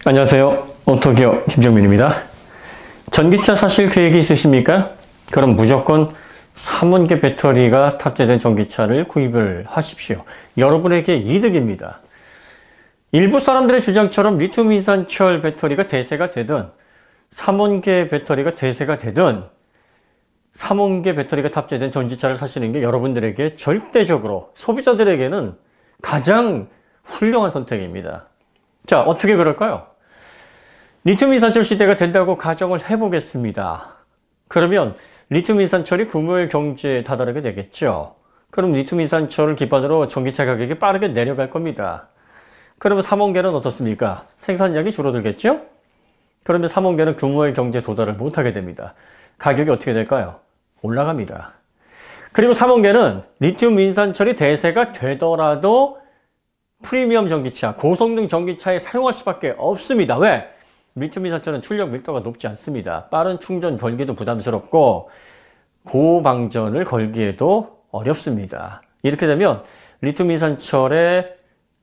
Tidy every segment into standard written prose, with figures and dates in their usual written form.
안녕하세요. 오토기어 김정민입니다. 전기차 사실 계획이 있으십니까? 그럼 무조건 3원계 배터리가 탑재된 전기차를 구입을 하십시오. 여러분에게 이득입니다. 일부 사람들의 주장처럼 리튬 인산철 배터리가 대세가 되든 3원계 배터리가 대세가 되든 3원계 배터리가 탑재된 전기차를 사시는 게 여러분들에게 절대적으로 소비자들에게는 가장 훌륭한 선택입니다. 자, 어떻게 그럴까요? 리튬 인산철 시대가 된다고 가정을 해보겠습니다. 그러면 리튬 인산철이 구매 경제에 다다르게 되겠죠. 그럼 리튬 인산철을 기반으로 전기차 가격이 빠르게 내려갈 겁니다. 그러면 3원계는 어떻습니까? 생산량이 줄어들겠죠? 그러면 3원계는 규모의 경제에 도달을 못하게 됩니다. 가격이 어떻게 될까요? 올라갑니다. 그리고 3원계는 리튬 인산철이 대세가 되더라도 프리미엄 전기차, 고성능 전기차에 사용할 수밖에 없습니다. 왜? 리튬 인산철은 출력 밀도가 높지 않습니다. 빠른 충전 걸기도 부담스럽고 고방전을 걸기에도 어렵습니다. 이렇게 되면 리튬 인산철의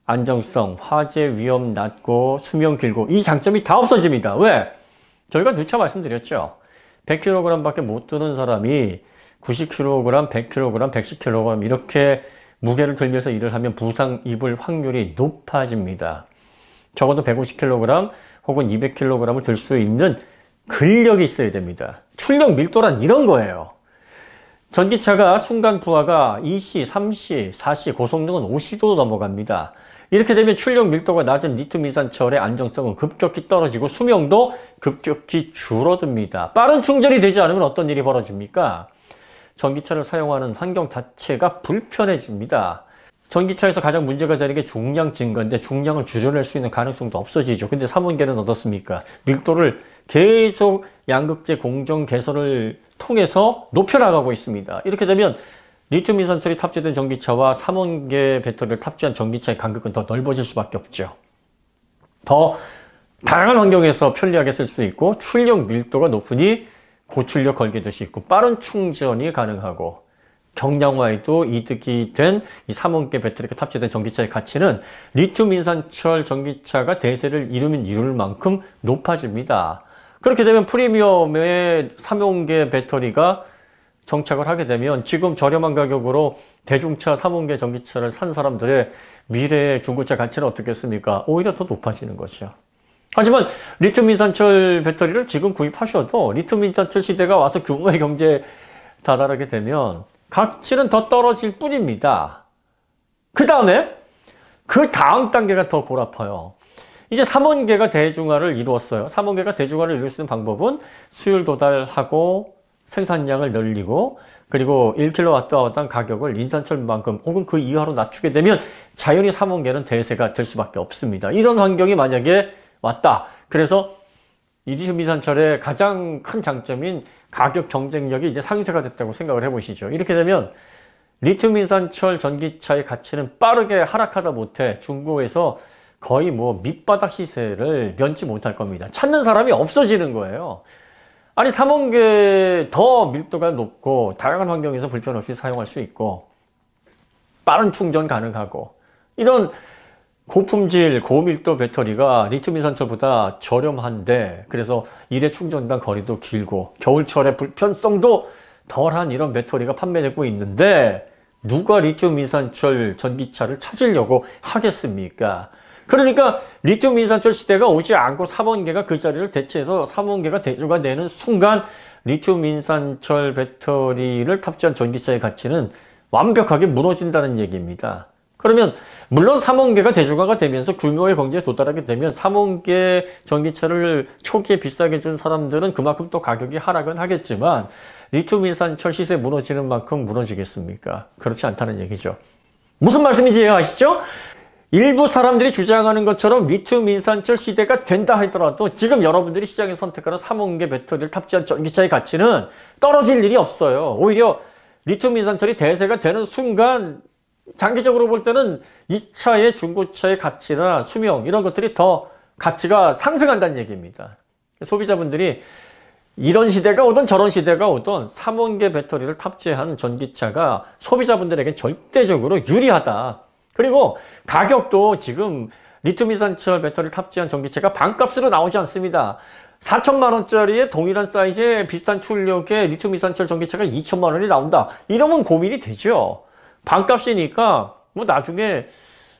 안정성, 화재 위험 낮고 수명 길고 이 장점이 다 없어집니다. 왜? 저희가 누차 말씀드렸죠. 100kg 밖에 못 드는 사람이 90kg, 100kg, 110kg 이렇게 무게를 들면서 일을 하면 부상 입을 확률이 높아집니다. 적어도 150kg 혹은 200kg을 들 수 있는 근력이 있어야 됩니다. 출력 밀도란 이런 거예요. 전기차가 순간 부하가 2C, 3C, 4C, 고성능은 5C도 넘어갑니다. 이렇게 되면 출력 밀도가 낮은 리튬 인산철의 안정성은 급격히 떨어지고 수명도 급격히 줄어듭니다. 빠른 충전이 되지 않으면 어떤 일이 벌어집니까? 전기차를 사용하는 환경 자체가 불편해집니다. 전기차에서 가장 문제가 되는 게 중량 증가인데 중량을 줄여낼 수 있는 가능성도 없어지죠. 근데 3원계는 어떻습니까? 밀도를 계속 양극재 공정 개선을 통해서 높여나가고 있습니다. 이렇게 되면 리튬 인산철이 탑재된 전기차와 3원계 배터리를 탑재한 전기차의 간격은 더 넓어질 수밖에 없죠. 더 다양한 환경에서 편리하게 쓸 수 있고 출력 밀도가 높으니 고출력 걸기도 쉽고 빠른 충전이 가능하고 경량화에도 이득이 된 이 3원계 배터리가 탑재된 전기차의 가치는 리튬 인산철 전기차가 대세를 이룰 만큼 높아집니다. 그렇게 되면 프리미엄의 3원계 배터리가 정착을 하게 되면 지금 저렴한 가격으로 대중차 3원계 전기차를 산 사람들의 미래의 중고차 가치는 어떻겠습니까? 오히려 더 높아지는 거죠. 하지만 리튬 인산철 배터리를 지금 구입하셔도 리튬 인산철 시대가 와서 규모의 경제에 다다르게 되면 가치는 더 떨어질 뿐입니다. 그 다음 단계가 더 골아파요. 이제 3원계가 대중화를 이루었어요. 3원계가 대중화를 이룰 수 있는 방법은 수율 도달하고 생산량을 늘리고 그리고 1kWh 가격을 인산철만큼 혹은 그 이하로 낮추게 되면 자연히 3원계는 대세가 될 수밖에 없습니다. 이런 환경이 만약에 왔다. 그래서 리튬 인산철의 가장 큰 장점인 가격 경쟁력이 이제 상쇄가 됐다고 생각을 해보시죠. 이렇게 되면 리튬 인산철 전기차의 가치는 빠르게 하락하다 못해 중고에서 거의 밑바닥 시세를 면치 못할 겁니다. 찾는 사람이 없어지는 거예요. 아니 3원계 더 밀도가 높고 다양한 환경에서 불편 없이 사용할 수 있고 빠른 충전 가능하고 이런 고품질, 고밀도 배터리가 리튬 인산철보다 저렴한데 그래서 일회 충전당 거리도 길고 겨울철에 불편성도 덜한 이런 배터리가 판매되고 있는데 누가 리튬 인산철 전기차를 찾으려고 하겠습니까? 그러니까 리튬 인산철 시대가 오지 않고 3원계가 그 자리를 대체해서 3원계가 대주가 되는 순간 리튬 인산철 배터리를 탑재한 전기차의 가치는 완벽하게 무너진다는 얘기입니다. 그러면 물론 3원계가 대중화가 되면서 규모의 경제에 도달하게 되면 3원계 전기차를 초기에 비싸게 준 사람들은 그만큼 또 가격이 하락은 하겠지만 리튬 인산철 시세 무너지는 만큼 무너지겠습니까? 그렇지 않다는 얘기죠. 무슨 말씀인지 이해하시죠? 일부 사람들이 주장하는 것처럼 리튬 인산철 시대가 된다 하더라도 지금 여러분들이 시장에서 선택하는 3원계 배터리를 탑재한 전기차의 가치는 떨어질 일이 없어요. 오히려 리튬 인산철이 대세가 되는 순간 장기적으로 볼 때는 이 차의 중고차의 가치나 수명 이런 것들이 더 가치가 상승한다는 얘기입니다. 소비자분들이 이런 시대가 오든 저런 시대가 오든 3원계 배터리를 탑재한 전기차가 소비자분들에게 절대적으로 유리하다. 그리고 가격도 지금 리튬 이산철 배터리를 탑재한 전기차가 반값으로 나오지 않습니다. 4천만 원짜리의 동일한 사이즈의 비슷한 출력의 리튬 이산철 전기차가 2천만 원이 나온다. 이러면 고민이 되죠. 반값이니까 뭐 나중에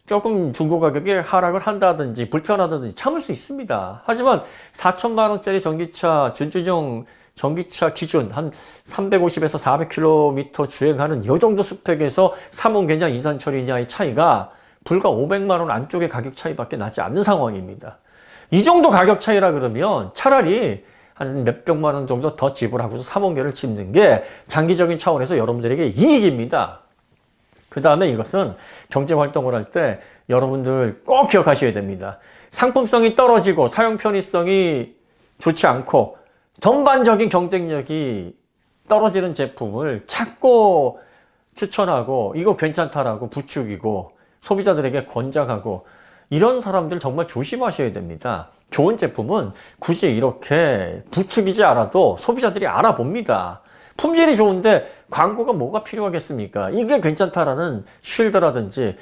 조금 중고 가격에 하락을 한다든지 불편하다든지 참을 수 있습니다. 하지만 4천만 원짜리 전기차, 준준형 전기차 기준 한 350에서 400km 주행하는 이 정도 스펙에서 삼원계냐 이산철이냐의 차이가 불과 500만 원 안쪽의 가격 차이밖에 나지 않는 상황입니다. 이 정도 가격 차이라 그러면 차라리 한 몇백만 원 정도 더 지불하고서 삼원계를 짓는 게 장기적인 차원에서 여러분들에게 이익입니다. 그 다음에 이것은 경제활동을 할 때 여러분들 꼭 기억하셔야 됩니다. 상품성이 떨어지고 사용 편의성이 좋지 않고 전반적인 경쟁력이 떨어지는 제품을 자꾸 추천하고 이거 괜찮다라고 부추기고 소비자들에게 권장하고 이런 사람들 정말 조심하셔야 됩니다. 좋은 제품은 굳이 이렇게 부추기지 않아도 소비자들이 알아봅니다. 품질이 좋은데 광고가 뭐가 필요하겠습니까? 이게 괜찮다라는 쉴드라든지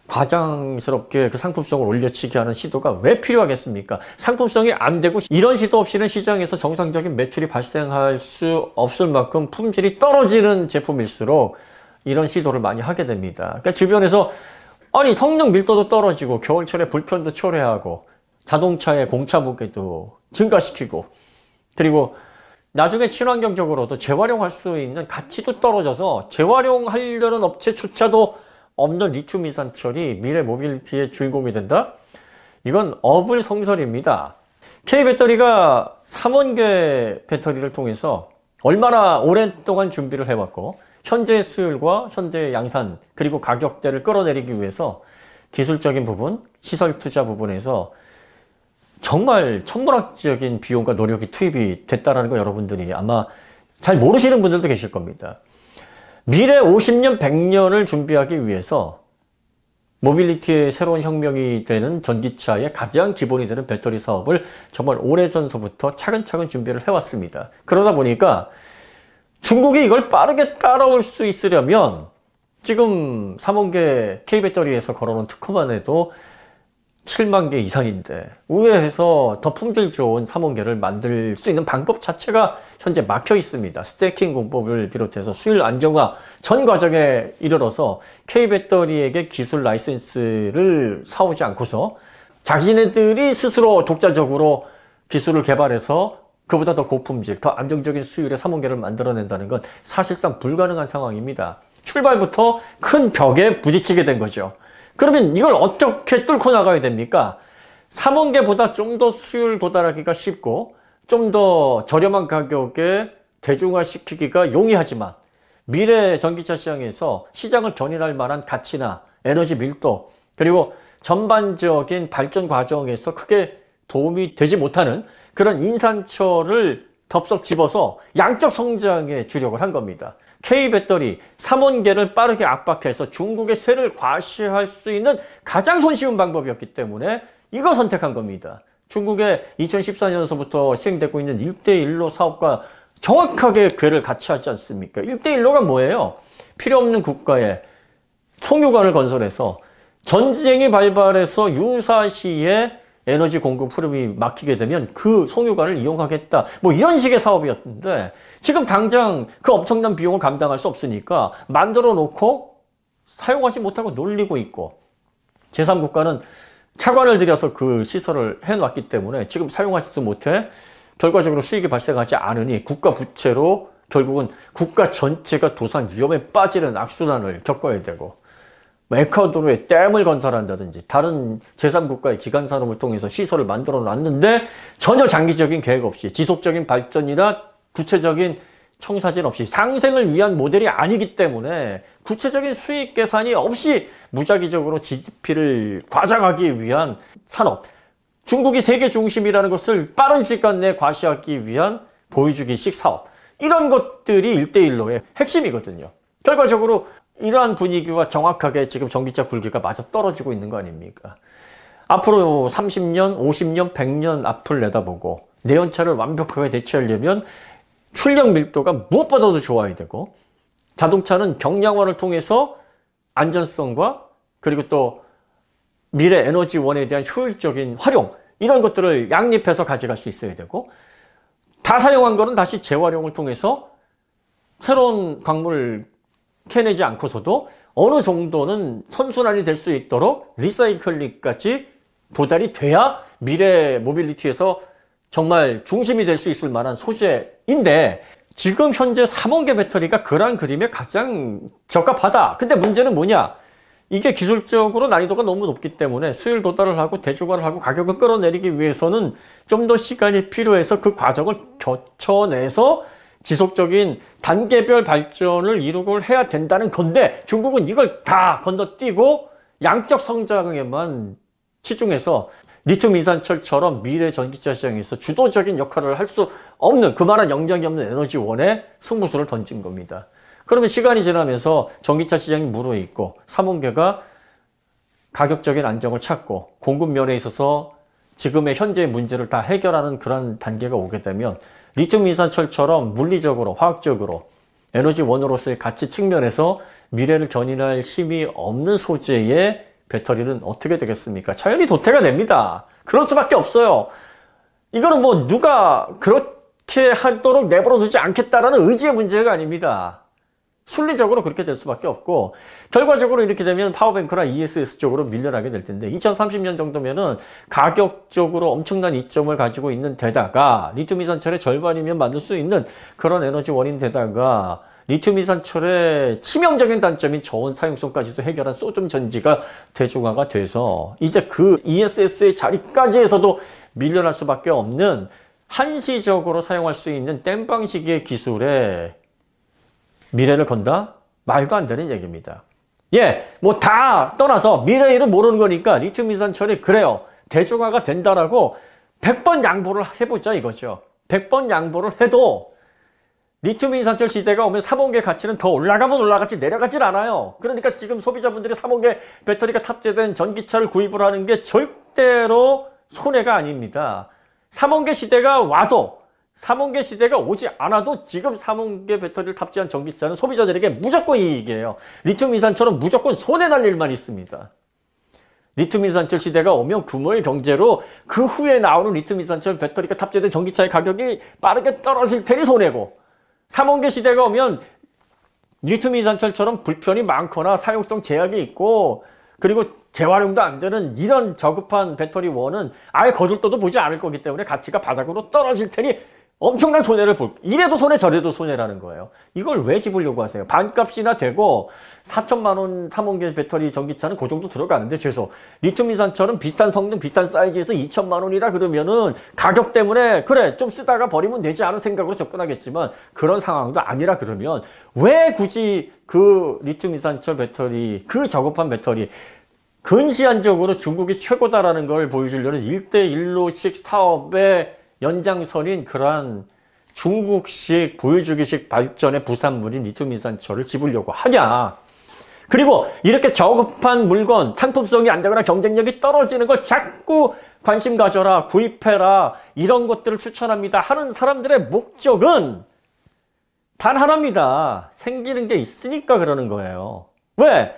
과장스럽게 그 상품성을 올려치기 하는 시도가 왜 필요하겠습니까? 상품성이 안 되고 이런 시도 없이는 시장에서 정상적인 매출이 발생할 수 없을 만큼 품질이 떨어지는 제품일수록 이런 시도를 많이 하게 됩니다. 그러니까 주변에서 아니 성능 밀도도 떨어지고 겨울철에 불편도 초래하고 자동차의 공차 무게도 증가시키고 그리고 나중에 친환경적으로도 재활용할 수 있는 가치도 떨어져서 재활용하려는 업체조차도 없는 리튬 이산철이 미래 모빌리티의 주인공이 된다? 이건 어불성설입니다. K배터리가 3원계 배터리를 통해서 얼마나 오랫동안 준비를 해왔고 현재 수율과 현재 양산 그리고 가격대를 끌어내리기 위해서 기술적인 부분, 시설 투자 부분에서 정말 천문학적인 비용과 노력이 투입이 됐다는 거 여러분들이 아마 잘 모르시는 분들도 계실 겁니다. 미래 50년, 100년을 준비하기 위해서 모빌리티의 새로운 혁명이 되는 전기차의 가장 기본이 되는 배터리 사업을 정말 오래전서부터 차근차근 준비를 해왔습니다. 그러다 보니까 중국이 이걸 빠르게 따라올 수 있으려면 지금 3원계 K배터리에서 걸어놓은 특허만 해도 7만 개 이상인데 의회에서 더 품질 좋은 3원계를 만들 수 있는 방법 자체가 현재 막혀 있습니다. 스태킹 공법을 비롯해서 수율 안정화 전 과정에 이르러서 K배터리에게 기술 라이센스를 사오지 않고서 자기네들이 스스로 독자적으로 기술을 개발해서 그보다 더 고품질, 더 안정적인 수율의 3원계를 만들어낸다는 건 사실상 불가능한 상황입니다. 출발부터 큰 벽에 부딪히게 된 거죠. 그러면 이걸 어떻게 뚫고 나가야 됩니까? 3원계보다 좀 더 수율 도달하기가 쉽고 좀 더 저렴한 가격에 대중화시키기가 용이하지만 미래 전기차 시장에서 시장을 견인할 만한 가치나 에너지 밀도 그리고 전반적인 발전 과정에서 크게 도움이 되지 못하는 그런 인산철을 덥석 집어서 양적 성장에 주력을 한 겁니다. K배터리 3원계를 빠르게 압박해서 중국의 세를 과시할 수 있는 가장 손쉬운 방법이었기 때문에 이거 선택한 겁니다. 중국의 2014년서부터 시행되고 있는 1대1로 사업과 정확하게 궤를 같이 하지 않습니까? 1대1로가 뭐예요? 필요 없는 국가에 송유관을 건설해서 전쟁이 발발해서 유사시에 에너지 공급 흐름이 막히게 되면 그 송유관을 이용하겠다. 뭐 이런 식의 사업이었는데 지금 당장 그 엄청난 비용을 감당할 수 없으니까 만들어 놓고 사용하지 못하고 놀리고 있고 제3국가는 차관을 들여서 그 시설을 해놨기 때문에 지금 사용하지도 못해 결과적으로 수익이 발생하지 않으니 국가 부채로 결국은 국가 전체가 도산 위험에 빠지는 악순환을 겪어야 되고 에콰도르에 댐을 건설한다든지 다른 제3국가의 기간산업을 통해서 시설을 만들어 놨는데 전혀 장기적인 계획 없이 지속적인 발전이나 구체적인 청사진 없이 상생을 위한 모델이 아니기 때문에 구체적인 수익 계산이 없이 무작위적으로 GDP를 과장하기 위한 산업, 중국이 세계 중심이라는 것을 빠른 시간 내에 과시하기 위한 보여주기식 사업, 이런 것들이 1대1로의 핵심이거든요. 결과적으로 이러한 분위기와 정확하게 지금 전기차 굴기가 맞아떨어지고 있는 거 아닙니까? 앞으로 30년, 50년, 100년 앞을 내다보고 내연차를 완벽하게 대체하려면 출력 밀도가 무엇보다도 좋아야 되고 자동차는 경량화를 통해서 안전성과 그리고 또 미래 에너지원에 대한 효율적인 활용, 이런 것들을 양립해서 가져갈 수 있어야 되고, 다 사용한 거는 다시 재활용을 통해서 새로운 광물을 캐내지 않고서도 어느 정도는 선순환이 될 수 있도록 리사이클링까지 도달이 돼야 미래 모빌리티에서 정말 중심이 될 수 있을 만한 소재인데, 지금 현재 3원계 배터리가 그러한 그림에 가장 적합하다. 근데 문제는 뭐냐? 이게 기술적으로 난이도가 너무 높기 때문에 수율 도달을 하고 대중화를 하고 가격을 끌어내리기 위해서는 좀 더 시간이 필요해서 그 과정을 거쳐내서 지속적인 단계별 발전을 이루고 해야 된다는 건데, 중국은 이걸 다 건너뛰고 양적 성장에만 치중해서 리튬 이산철처럼 미래 전기차 시장에서 주도적인 역할을 할 수 없는, 그만한 영향이 없는 에너지원에 승부수를 던진 겁니다. 그러면 시간이 지나면서 전기차 시장이 무르익고 3원계가 가격적인 안정을 찾고 공급 면에 있어서 지금의 현재의 문제를 다 해결하는 그런 단계가 오게 되면 리튬 이산철처럼 물리적으로 화학적으로 에너지원으로서의 가치 측면에서 미래를 견인할 힘이 없는 소재의 배터리는 어떻게 되겠습니까? 자연히 도태가 됩니다. 그럴 수밖에 없어요. 이거는 뭐 누가 그렇게 하도록 내버려 두지 않겠다라는 의지의 문제가 아닙니다. 순리적으로 그렇게 될 수밖에 없고, 결과적으로 이렇게 되면 파워뱅크나 ESS 쪽으로 밀려나게 될 텐데, 2030년 정도면은 가격적으로 엄청난 이점을 가지고 있는 데다가 리튬 이산철의 절반이면 만들 수 있는 그런 에너지원인 데다가 리튬 이산철의 치명적인 단점인 저온 사용성까지도 해결한 소듐 전지가 대중화가 돼서 이제 그 ESS의 자리까지에서도 밀려날 수밖에 없는, 한시적으로 사용할 수 있는 땜 방식의 기술에 미래를 건다? 말도 안 되는 얘기입니다. 예, 뭐 다 떠나서 미래를 모르는 거니까 리튬 이산철이 그래요, 대중화가 된다라고 100번 양보를 해보자 이거죠. 100번 양보를 해도 리튬 이산철 시대가 오면 3원계 가치는 더 올라가면 올라가지 내려가질 않아요. 그러니까 지금 소비자분들이 3원계 배터리가 탑재된 전기차를 구입을 하는 게 절대로 손해가 아닙니다. 3원계 시대가 와도, 3원계 시대가 오지 않아도 지금 3원계 배터리를 탑재한 전기차는 소비자들에게 무조건 이익이에요. 리튬 이산철은 무조건 손해날 일만 있습니다. 리튬 이산철 시대가 오면 규모의 경제로 그 후에 나오는 리튬 이산철 배터리가 탑재된 전기차의 가격이 빠르게 떨어질 테니 손해고, 3원계 시대가 오면 리튬 이산철처럼 불편이 많거나 사용성 제약이 있고 그리고 재활용도 안 되는 이런 저급한 배터리원은 아예 거들떠도 보지 않을 거기 때문에 가치가 바닥으로 떨어질 테니 엄청난 손해를 볼, 이래도 손해 저래도 손해라는 거예요. 이걸 왜 집으려고 하세요? 반값이나 되고 4천만 원 3원계 배터리 전기차는 그 정도 들어가는데, 최소 리튬 이산철은 비슷한 성능 비슷한 사이즈에서 2천만 원이라 그러면은 가격 때문에 그래 좀 쓰다가 버리면 되지 않은 생각으로 접근하겠지만, 그런 상황도 아니라 그러면 왜 굳이 그 리튬 이산철 배터리, 그 저급한 배터리, 근시안적으로 중국이 최고다라는 걸 보여주려는 1대1로식 사업의 연장선인 그러한 중국식 보여주기식 발전의 부산물인 리튬 이산철을 집으려고 하냐. 그리고 이렇게 저급한 물건, 상품성이 안 되거나 경쟁력이 떨어지는 걸 자꾸 관심 가져라, 구입해라, 이런 것들을 추천합니다 하는 사람들의 목적은 단 하나입니다. 생기는 게 있으니까 그러는 거예요. 왜?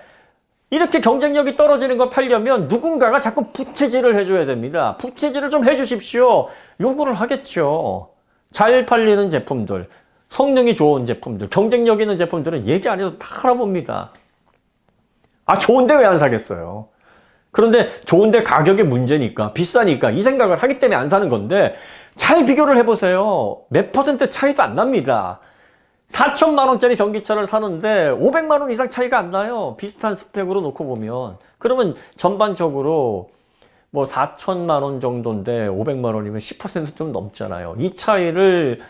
이렇게 경쟁력이 떨어지는 걸 팔려면 누군가가 자꾸 부채질을 해줘야 됩니다. 부채질을 좀 해주십시오. 요구를 하겠죠. 잘 팔리는 제품들, 성능이 좋은 제품들, 경쟁력 있는 제품들은 얘기 안 해도 다 알아봅니다. 아, 좋은데 왜 안 사겠어요? 그런데 좋은데 가격의 문제니까, 비싸니까 이 생각을 하기 때문에 안 사는 건데, 잘 비교를 해보세요. 몇 퍼센트 차이도 안 납니다. 4천만 원짜리 전기차를 사는데 500만 원 이상 차이가 안 나요. 비슷한 스펙으로 놓고 보면. 그러면 전반적으로 뭐 4천만 원 정도인데 500만 원이면 10%좀 넘잖아요. 이 차이를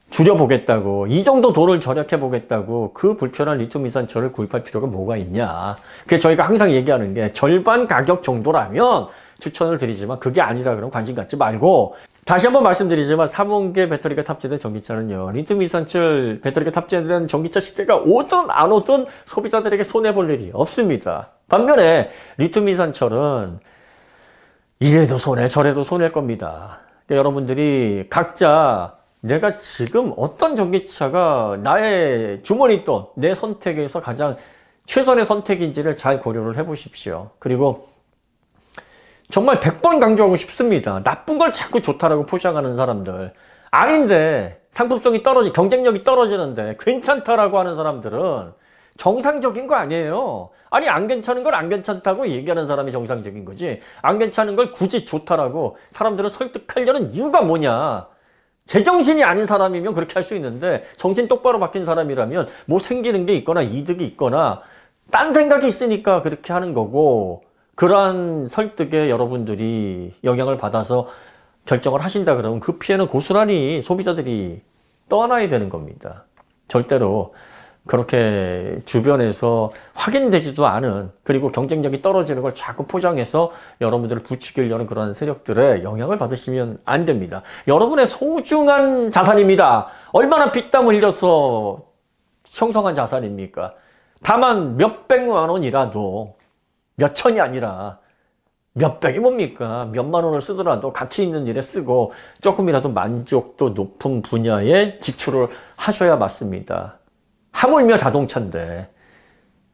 줄여보겠다고, 이 정도 돈을 절약해보겠다고 그 불편한 리튬 이산철을 구입할 필요가 뭐가 있냐. 그래서 저희가 항상 얘기하는 게, 절반 가격 정도라면 추천을 드리지만 그게 아니라 그러면 관심 갖지 말고, 다시 한번 말씀드리지만 3원계 배터리가 탑재된 전기차는요, 리튬 이산철 배터리가 탑재된 전기차 시대가 오든 안 오든 소비자들에게 손해볼 일이 없습니다. 반면에 리튬 이산철은 이래도 손해 저래도 손해일 겁니다. 그러니까 여러분들이 각자 내가 지금 어떤 전기차가 나의 주머니 돈, 내 선택에서 가장 최선의 선택인지를 잘 고려를 해 보십시오. 그리고 정말 100번 강조하고 싶습니다. 나쁜 걸 자꾸 좋다라고 포장하는 사람들. 아닌데 상품성이 경쟁력이 떨어지는데 괜찮다라고 하는 사람들은 정상적인 거 아니에요. 아니 안 괜찮은 걸 안 괜찮다고 얘기하는 사람이 정상적인 거지. 안 괜찮은 걸 굳이 좋다라고 사람들을 설득하려는 이유가 뭐냐. 제정신이 아닌 사람이면 그렇게 할 수 있는데 정신 똑바로 박힌 사람이라면 뭐 생기는 게 있거나 이득이 있거나 딴 생각이 있으니까 그렇게 하는 거고, 그러한 설득에 여러분들이 영향을 받아서 결정을 하신다 그러면 그 피해는 고스란히 소비자들이 떠안아야 되는 겁니다. 절대로 그렇게 주변에서 확인되지도 않은, 그리고 경쟁력이 떨어지는 걸 자꾸 포장해서 여러분들을 부추기려는 그런 세력들의 영향을 받으시면 안 됩니다. 여러분의 소중한 자산입니다. 얼마나 피땀 흘려서 형성한 자산입니까? 다만 몇백만 원이라도, 몇천이 아니라 몇백이 뭡니까? 몇만 원을 쓰더라도 가치 있는 일에 쓰고 조금이라도 만족도 높은 분야에 지출을 하셔야 맞습니다. 하물며 자동차인데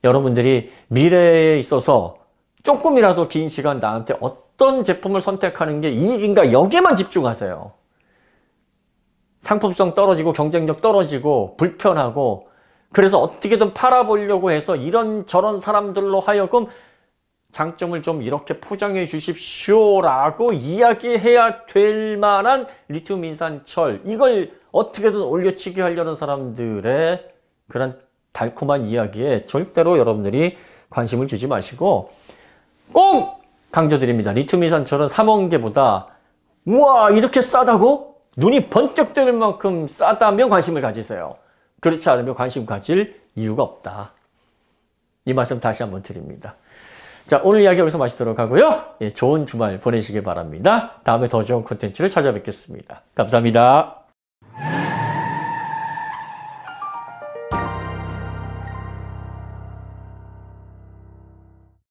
여러분들이 미래에 있어서 조금이라도 긴 시간 나한테 어떤 제품을 선택하는 게 이익인가, 여기에만 집중하세요. 상품성 떨어지고 경쟁력 떨어지고 불편하고, 그래서 어떻게든 팔아보려고 해서 이런저런 사람들로 하여금 장점을 좀 이렇게 포장해 주십시오 라고 이야기해야 될 만한 리튬 인산철, 이걸 어떻게든 올려치기 하려는 사람들의 그런 달콤한 이야기에 절대로 여러분들이 관심을 주지 마시고, 꼭 강조드립니다. 리튬 인산철은 삼원계보다 우와 이렇게 싸다고? 눈이 번쩍 뜨는 만큼 싸다면 관심을 가지세요. 그렇지 않으면 관심 가질 이유가 없다. 이 말씀 다시 한번 드립니다. 자, 오늘 이야기 여기서 마치도록 하고요. 예, 좋은 주말 보내시길 바랍니다. 다음에 더 좋은 콘텐츠를 찾아뵙겠습니다. 감사합니다.